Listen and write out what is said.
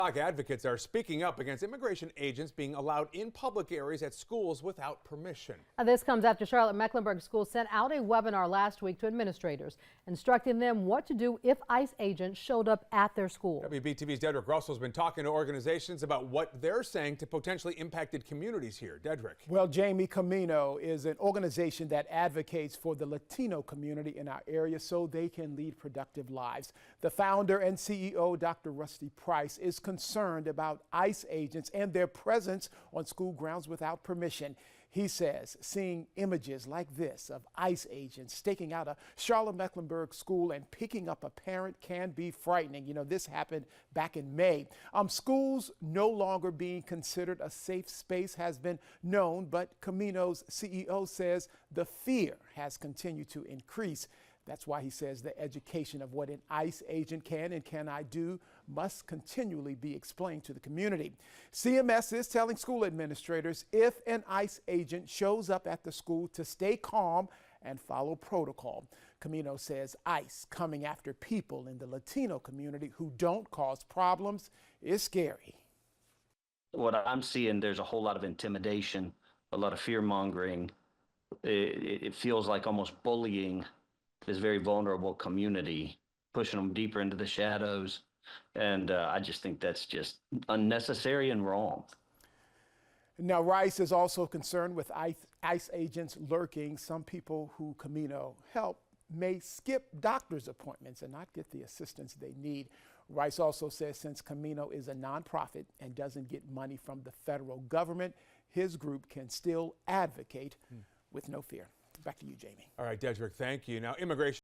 Advocates are speaking up against immigration agents being allowed in public areas at schools without permission. This comes after Charlotte-Mecklenburg Schools sent out a webinar last week to administrators, instructing them what to do if ICE agents showed up at their school. WBTV's Dedrick Russell's been talking to organizations about what they're saying to potentially impacted communities here. Dedrick. Well, Jamie, Camino is an organization that advocates for the Latino community in our area so they can lead productive lives. The founder and CEO, Dr. Rusty Price, is concerned about ICE agents and their presence on school grounds without permission. He says seeing images like this of ICE agents staking out a Charlotte-Mecklenburg school and picking up a parent can be frightening. You know, this happened back in May. Schools no longer being considered a safe space has been known, but Camino's CEO says the fear has continued to increase. That's why he says the education of what an ICE agent can and cannot do must continually be explained to the community. CMS is telling school administrators if an ICE agent shows up at the school to stay calm and follow protocol. Camino says ICE coming after people in the Latino community who don't cause problems is scary. What I'm seeing, there's a whole lot of intimidation, a lot of fear mongering. It feels like almost bullying this very vulnerable community, pushing them deeper into the shadows. And I just think that's just unnecessary and wrong. Now, Rice is also concerned with ICE agents lurking. Some people who Camino help may skip doctor's appointments and not get the assistance they need. Rice also says since Camino is a nonprofit and doesn't get money from the federal government, his group can still advocate with no fear. Back to you, Jamie. All right, Dedrick, thank you. Now, immigration